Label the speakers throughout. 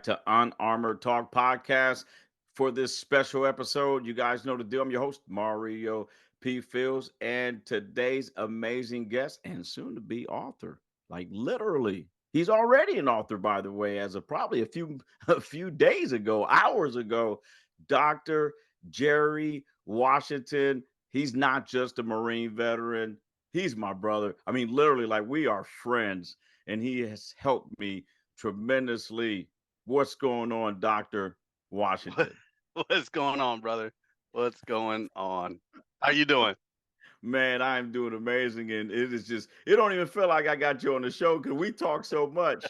Speaker 1: back to Unarmored Talk Podcast for this special episode. You guys know the deal. I'm your host, Mario P. Fields, and today's amazing guest and soon to be author. Like literally, he's already an author, by the way, as of probably a few days ago, hours ago. Dr. Jerry Washington. He's not just a Marine veteran. He's my brother. I mean, literally, like we are friends, and he has helped me tremendously. What's going on, Dr.
Speaker 2: What
Speaker 1: Washington?
Speaker 2: what's going on, brother? What's going on? How you doing?
Speaker 1: Man, I'm doing amazing. And it is just, it don't even feel like I got you on the show because we talk so much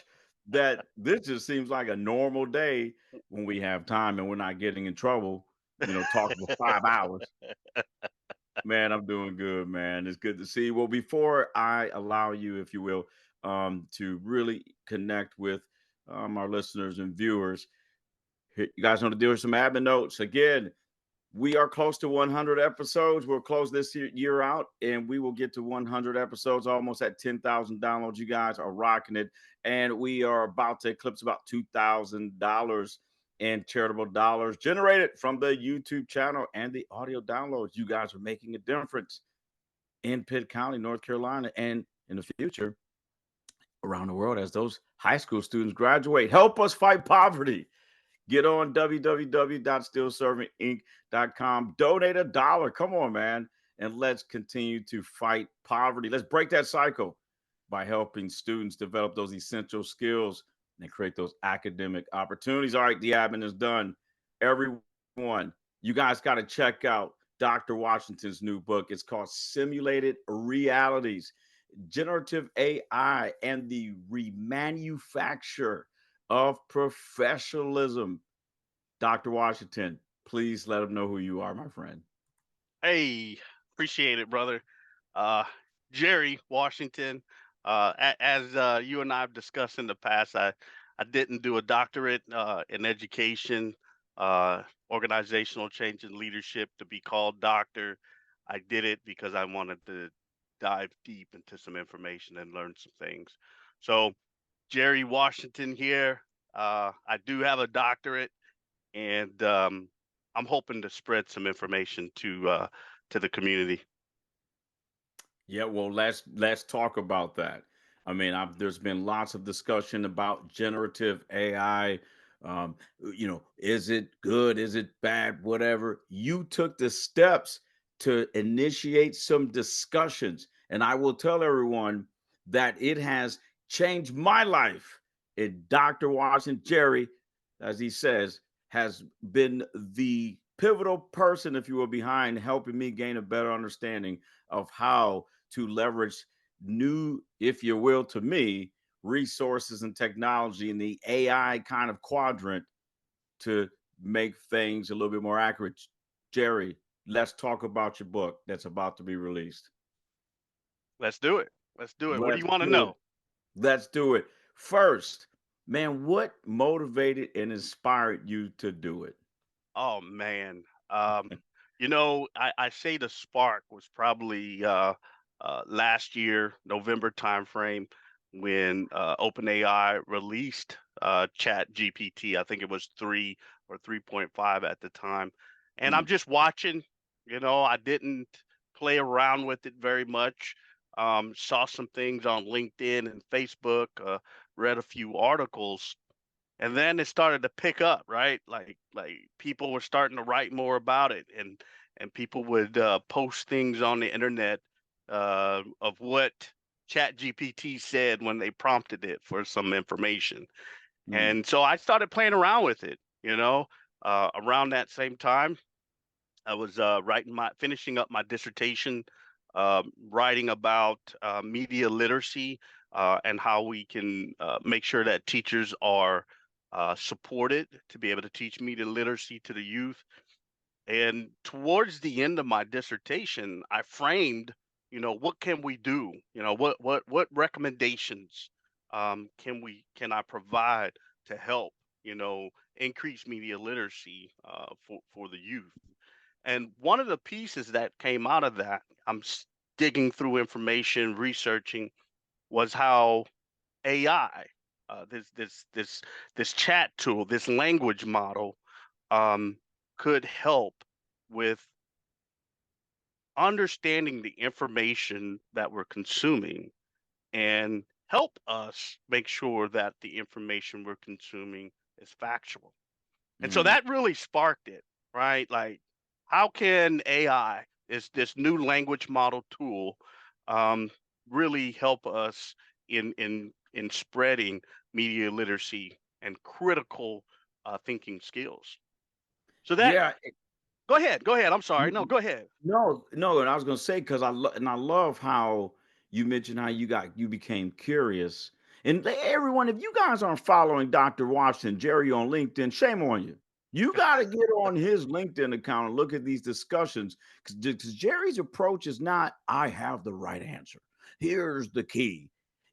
Speaker 1: that this just seems like a normal day when we have time and we're not getting in trouble, talking for 5 hours. Man, I'm doing good, man. It's good to see you. Well, before I allow you, if you will, to really connect with our listeners and viewers, you guys want to do some admin notes. Again, we are close to 100 episodes. We'll close this year out and we will get to 100 episodes, almost at 10,000 downloads. You guys are rocking it. And we are about to eclipse about $2,000 in charitable dollars generated from the YouTube channel and the audio downloads. You guys are making a difference in Pitt County, North Carolina, and in the future around the world as those high school students graduate. Help us fight poverty. Get on www.stillservinginc.com. Donate $1. Come on, man. And let's continue to fight poverty. Let's break that cycle by helping students develop those essential skills and create those academic opportunities. All right, the admin is done. Everyone, you guys got to check out Dr. Washington's new book. It's called Simulated Realities, Generative AI, and the Remanufacture of Professionalism. Dr. Washington, please let them know who you are, my friend.
Speaker 2: Hey, appreciate it, brother. Uh, Jerry Washington. As you and I have discussed in the past, I didn't do a doctorate in education, organizational change and leadership to be called doctor. I did it because I wanted to dive deep into some information and learn some things. So, Jerry Washington here. I do have a doctorate, and I'm hoping to spread some information to the community.
Speaker 1: Yeah, well, let's talk about that. I mean, there's been lots of discussion about generative AI. Is it good? Is it bad? Whatever. You took the steps to initiate some discussions, and I will tell everyone that it has changed my life. And Dr. Washington, Jerry, as he says, has been the pivotal person, if you will, behind helping me gain a better understanding of how to leverage new, if you will, to me, resources and technology in the AI kind of quadrant to make things a little bit more accurate. Jerry, let's talk about your book that's about to be released.
Speaker 2: Let's do it. Let's do it. What do
Speaker 1: Let's
Speaker 2: you want to
Speaker 1: do it.
Speaker 2: know?
Speaker 1: Let's do it. First, man, what motivated and inspired you to do it?
Speaker 2: Oh man. I say the spark was probably last year, November timeframe, when OpenAI released ChatGPT. I think it was 3 or 3.5 at the time. And I'm
Speaker 1: Mm,
Speaker 2: just watching, I didn't play around with it very much. Saw some things on LinkedIn and Facebook, read a few articles, and then it started to pick up, right? Like people were starting to write more about it, and people would post things on the internet of what ChatGPT said when they prompted it for some information.
Speaker 1: mm,
Speaker 2: And so I started playing around with it. Around that same time, I was finishing up my dissertation, writing about media literacy, and how we can make sure that teachers are supported to be able to teach media literacy to the youth. And towards the end of my dissertation, I framed, what can we do? What recommendations can I provide to help, increase media literacy for the youth? And one of the pieces that came out of that, digging through information, researching, was how AI this chat tool, this language model, um, could help with understanding the information that we're consuming and help us make sure that the information we're consuming is factual. And so
Speaker 1: Mm.
Speaker 2: that really sparked it, right? Like, how can AI, this new language model tool, um, really help us in spreading media literacy and critical thinking skills? So that
Speaker 1: Yeah.
Speaker 2: go ahead, go ahead. I'm sorry. No, go ahead.
Speaker 1: No, no, and I was gonna say because I love how you mentioned how you became curious. And everyone, if you guys aren't following Dr. Washington Jerry on LinkedIn, shame on you. You got to get on his LinkedIn account and look at these discussions because Jerry's approach is not I have the right answer. Here's the key.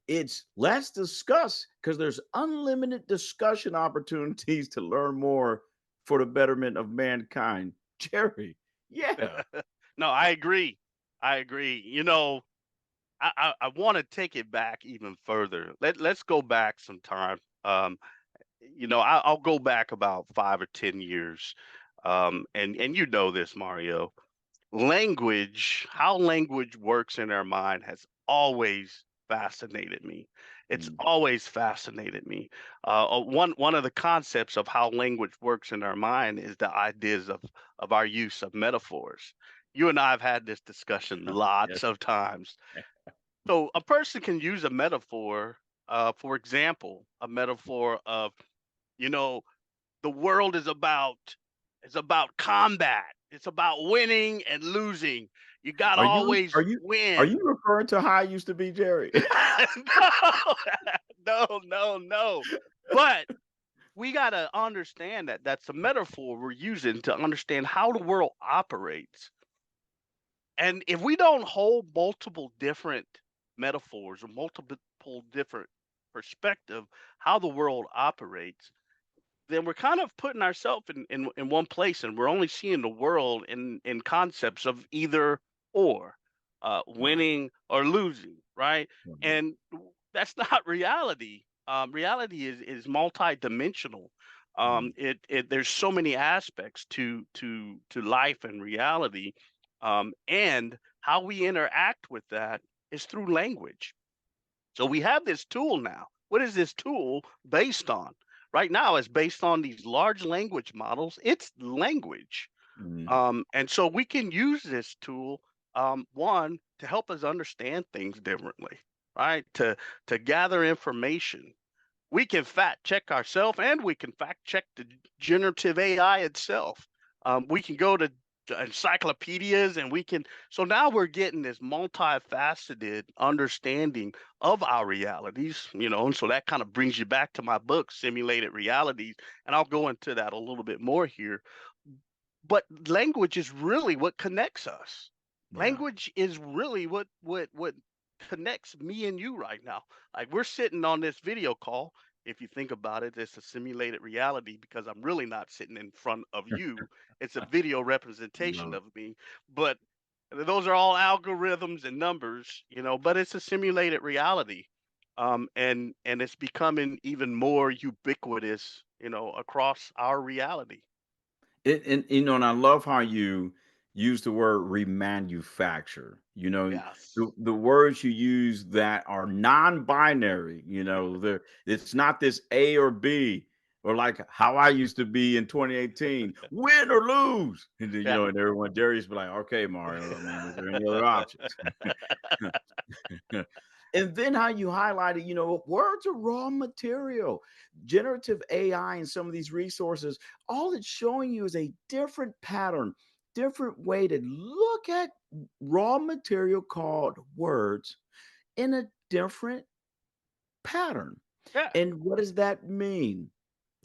Speaker 1: It's let's discuss because there's unlimited discussion opportunities to learn more for the betterment of mankind. Jerry, yeah.
Speaker 2: No, I agree. I agree. You know, I want to take it back even further. Let's go back some time. I'll go back about 5 or 10 years, and you know this, Mario. Language, how language works in our mind, has always fascinated me. It's
Speaker 1: Mm,
Speaker 2: always fascinated me. One of the concepts of how language works in our mind is the ideas of our use of metaphors. You and I have had this discussion
Speaker 1: yes.
Speaker 2: lots of times. So a person can use a metaphor, for example, a metaphor of, you know, the world is about combat. It's about winning and losing. You gotta
Speaker 1: Are you
Speaker 2: always
Speaker 1: are you are
Speaker 2: win.
Speaker 1: you referring to how I used to be, Jerry?
Speaker 2: No, no, no, no. But we gotta understand that that's a metaphor we're using to understand how the world operates. And if we don't hold multiple different metaphors or multiple different perspective how the world operates, then we're kind of putting ourselves in one place, and we're only seeing the world in concepts of either or,
Speaker 1: Right,
Speaker 2: winning or losing, right?
Speaker 1: right.
Speaker 2: And that's not reality. Reality is multidimensional.
Speaker 1: Mm,
Speaker 2: It there's so many aspects to life and reality, and how we interact with that is through language. So we have this tool now. What is this tool based on? Right now, it's based on these large language models. It's language.
Speaker 1: mhm.
Speaker 2: And so we can use this tool, one, to help us understand things differently, right? To gather information. We can fact check ourselves, and we can fact check the generative AI itself. We can go to encyclopedias, and we can. So now we're getting this multifaceted understanding of our realities, and so that kind of brings you back to my book, Simulated Realities, and I'll go into that a little bit more here. But language is really what connects us.
Speaker 1: Yeah.
Speaker 2: Language is really what connects me and you right now. Like, we're sitting on this video call. If you think about it, it's a simulated reality because I'm really not sitting in front of you. It's a video representation
Speaker 1: Love it.
Speaker 2: of me. But those are all algorithms and numbers, but it's a simulated reality. And it's becoming even more ubiquitous, across our reality.
Speaker 1: And I love how you use the word remanufacture.
Speaker 2: Yes.
Speaker 1: The words you use that are non-binary, it's not this A or B or like how I used to be in 2018, win or lose. And then,
Speaker 2: Yeah.
Speaker 1: and everyone, Darius be like, okay, Mario, I mean, is there any other options? And then how you highlighted, words are raw material. Generative AI and some of these resources, all it's showing you is a different pattern, different way to look at raw material called words in a different pattern.
Speaker 2: Yeah,
Speaker 1: And what does that mean?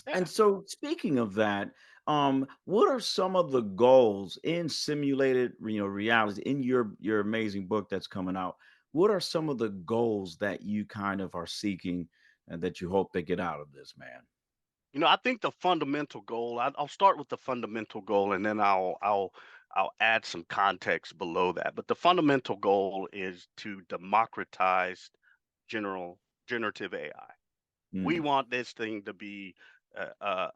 Speaker 2: yeah.
Speaker 1: And so, speaking of that, what are some of the goals in simulated, reality in your amazing book that's coming out? What are some of the goals that you kind of are seeking and that you hope they get out of this, man?
Speaker 2: I think the fundamental goal. I'll start with the fundamental goal, and then I'll add some context below that. But the fundamental goal is to democratize general generative AI. We
Speaker 1: Mm,
Speaker 2: want this thing to be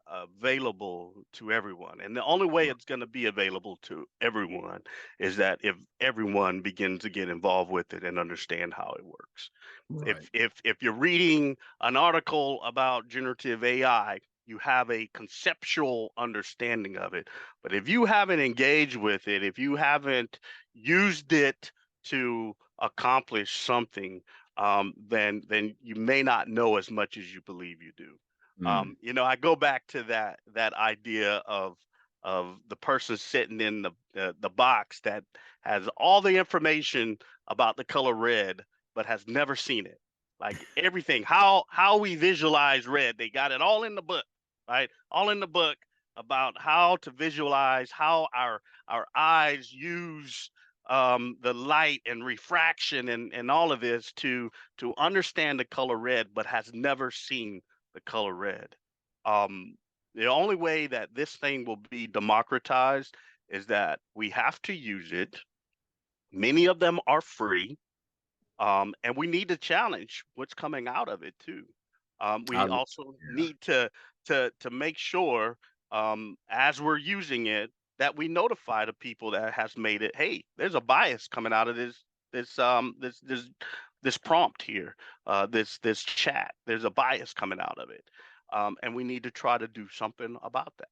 Speaker 2: available to everyone. And the only way
Speaker 1: right.
Speaker 2: it's going to be available to everyone is that if everyone begins to get involved with it and understand how it works.
Speaker 1: Right.
Speaker 2: If you're reading an article about generative AI, you have a conceptual understanding of it. But if you haven't engaged with it, if you haven't used it to accomplish something, then you may not know as much as you believe you do.
Speaker 1: Mm,
Speaker 2: I go back to that idea of the person sitting in the box that has all the information about the color red, but has never seen it. Like everything, how we visualize red, they got it all in the book, right? All in the book about how to visualize how our eyes use the light and refraction and all of this to understand the color red, but has never seen the color red. Um, the only way that this thing will be democratized is that we have to use it. Many of them are free, and we need to challenge what's coming out of it too.
Speaker 1: I
Speaker 2: We
Speaker 1: love,
Speaker 2: also
Speaker 1: yeah.
Speaker 2: need to make sure, as we're using it, that we notify the people that has made it. Hey, there's a bias coming out of this prompt here, this chat. There's a bias coming out of it, and we need to try to do something about that.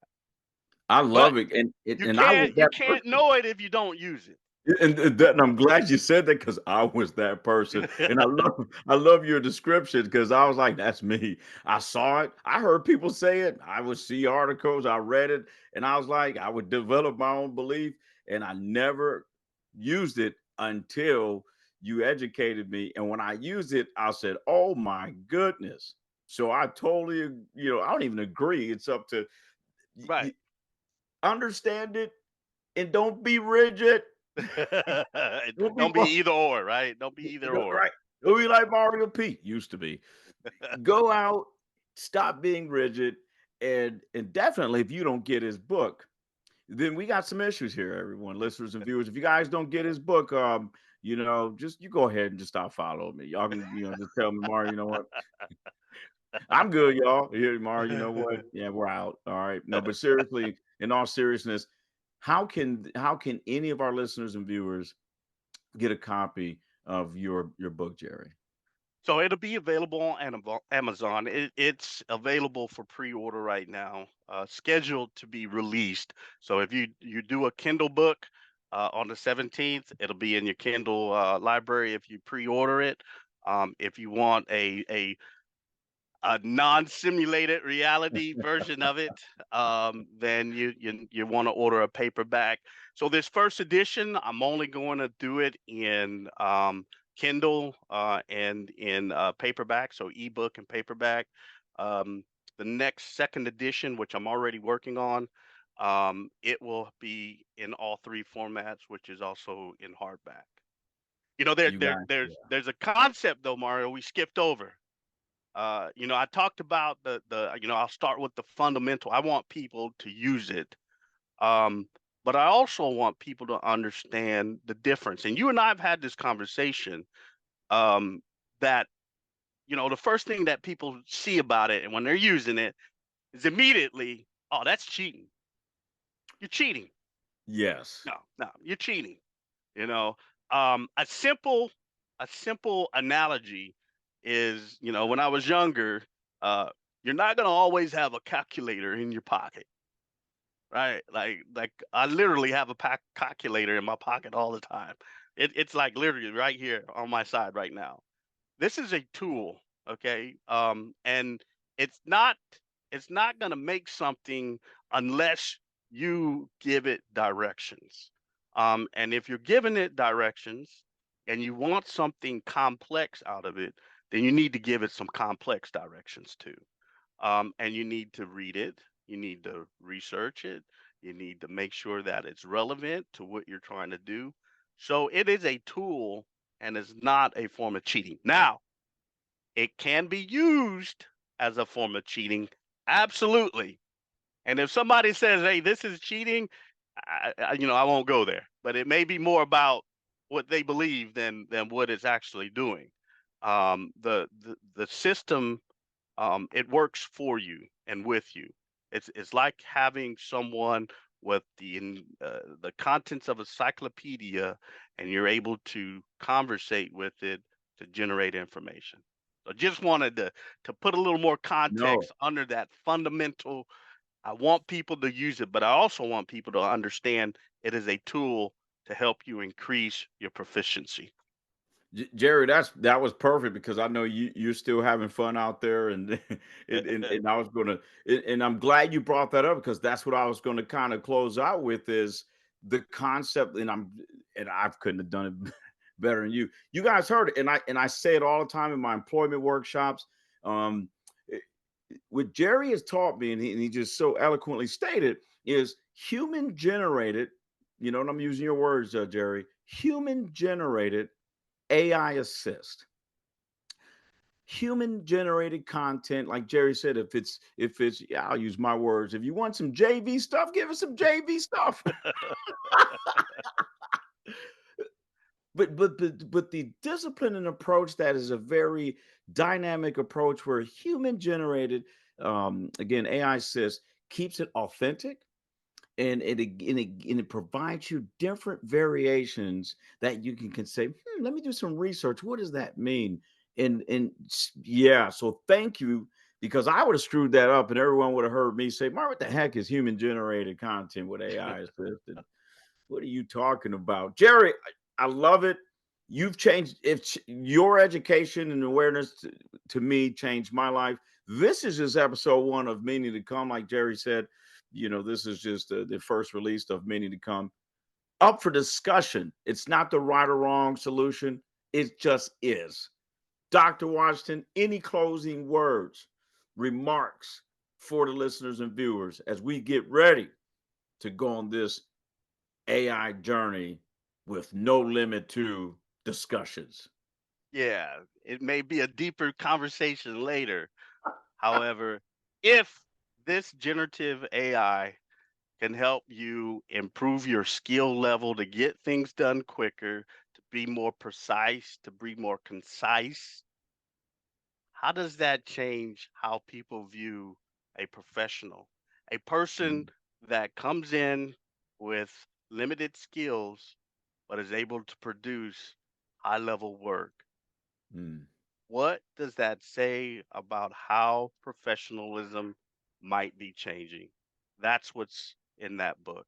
Speaker 1: I
Speaker 2: But
Speaker 1: love it,
Speaker 2: you
Speaker 1: and I was
Speaker 2: can't you
Speaker 1: that
Speaker 2: can't
Speaker 1: person.
Speaker 2: know it if you don't use
Speaker 1: And I'm glad you said that because I was that person, and
Speaker 2: it.
Speaker 1: I love your description because I was like, "That's me." I saw it. I heard people say it. I would see articles. I read it, and I was like, I would develop my own belief, and I never used it until you educated me. And when I used it, I said, "Oh my goodness!" So I totally, I don't even agree. It's up to
Speaker 2: Right.
Speaker 1: understand it and don't be rigid. Don't be
Speaker 2: Don't be either or, right? Don't be either or.
Speaker 1: right. Don't be like Mario P used to be. Go out, stop being rigid, and definitely if you don't get his book, then we got some issues here, everyone, listeners and viewers. If you guys don't get his book, just you go ahead and just stop following me. Y'all can, just tell me, Mario, you know what? I'm good, y'all. Here, Mario, you know what? Yeah, we're out. All right. No, but seriously, in all seriousness, how can any of our listeners and viewers get a copy of your book, Jerry?
Speaker 2: So it'll be available on Amazon. It's available for pre-order right now, scheduled to be released. So if you do a Kindle book on the 17th, it'll be in your Kindle library if you pre-order it. If you want a non-simulated reality version of it, then you want to order a paperback. So this first edition, I'm only going to do it in Kindle and in paperback, so ebook and paperback. Um, the next second edition, which I'm already working on, it will be in all three formats, which is also in hardback.
Speaker 1: You guys, yeah.
Speaker 2: There's a concept though, Mario, we skipped over. I talked about I'll start with the fundamental. I want people to use it. Um, but I also want people to understand the difference. And you and I have had this conversation, um, that, the first thing that people see about it and when they're using it is immediately, oh, that's cheating. You're cheating.
Speaker 1: Yes.
Speaker 2: No, you're cheating. You know, um, a simple, a simple analogy is, when I was younger, uh, you're not gonna always have a calculator in your pocket, right? Like I literally have a calculator in my pocket all the time. It's like literally right here on my side right now. This is a tool, okay? And it's not it's not going to make something unless you give it directions. And if you're giving it directions and you want something complex out of it, then you need to give it some complex directions too. And you need to read it, you need to research it, you need to make sure that it's relevant to what you're trying to do. So it is a tool and is not a form of cheating. Now, it can be used as a form of cheating. Absolutely. And if somebody says, "Hey, this is cheating," I won't go there. But it may be more about what they believe than what it's actually doing. The system it works for you and with you. It's like having someone with the contents of a encyclopedia, and you're able to conversate with it to generate information. So just wanted to put a little more
Speaker 1: No,
Speaker 2: context under that fundamental. I want people to use it, but I also want people to understand it is a tool to help you increase your proficiency.
Speaker 1: Jerry, that was perfect because I know you're still having fun out there, and and I was gonna, and I'm glad you brought that up because that's what I was going to kind of close out with is the concept, and I couldn't have done it better than you. You guys heard it, and I say it all the time in my employment workshops. Um, eh, what Jerry has taught me, and he just so eloquently stated, is human generated. You know, and I'm using your words, Jerry. Human generated AI assist, human generated content. Like Jerry said, if it's yeah, I'll use my words. If you want some JV stuff, give us some JV stuff. But the discipline and approach that is a very dynamic approach where human generated, again, AI assist keeps it authentic, and it provides you different variations that you can say, let me do some research. What does that mean? Yeah, so thank you, because I would have screwed that up and everyone would have heard me say, Mark, what the heck is human generated content with AI assisted? What are you talking about? Jerry, I love it. You've changed if your education and awareness to me changed my life. This is just episode one of many to come. Like Jerry said, this is just the first release of many to come. Up for discussion. It's not the right or wrong solution. It just is. Dr. Washington, any closing words, remarks for the listeners and viewers as we get ready to go on this AI journey with no limit to discussions?
Speaker 2: Yeah, it may be a deeper conversation later. However, if this generative AI can help you improve your skill level to get things done quicker, to be more precise, to be more concise, how does that change how people view a professional? A person
Speaker 1: Mm,
Speaker 2: that comes in with limited skills but is able to produce high level work.
Speaker 1: mm.
Speaker 2: What does that say about how professionalism might be changing? That's what's in that book.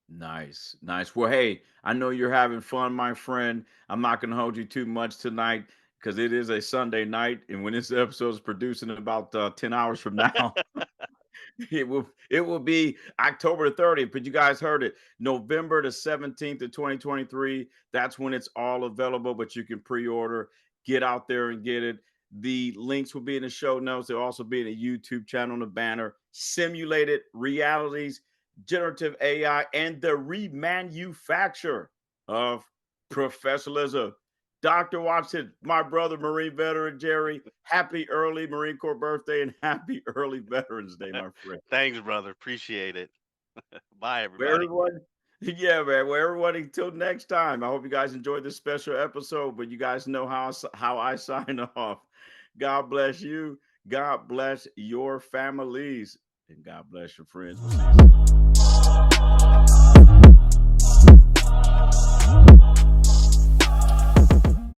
Speaker 1: Nice, nice. Well, hey, I know you're having fun, my friend. I'm not going to hold you too much tonight because it is a Sunday night, and when this episode is produced in about 10 hours from now, it will be October 30th, but you guys heard it. November the 17th of 2023. That's when it's all available, but you can pre-order. Get out there and get it. The links will be in the show notes. They'll also be in a YouTube channel on the banner. Simulated realities, generative AI, and the remanufacture of professionalism. Dr. Watson, my brother, Marine veteran Jerry, happy early Marine Corps birthday and happy early Veterans Day, my friend.
Speaker 2: Thanks, brother. Appreciate it. Bye,
Speaker 1: Where
Speaker 2: everybody.
Speaker 1: everyone, yeah, man. Well, everybody, until next time. I hope you guys enjoyed this special episode. But you guys know how I sign off. God bless you. God bless your families, and God bless your friends. We'll see you soon.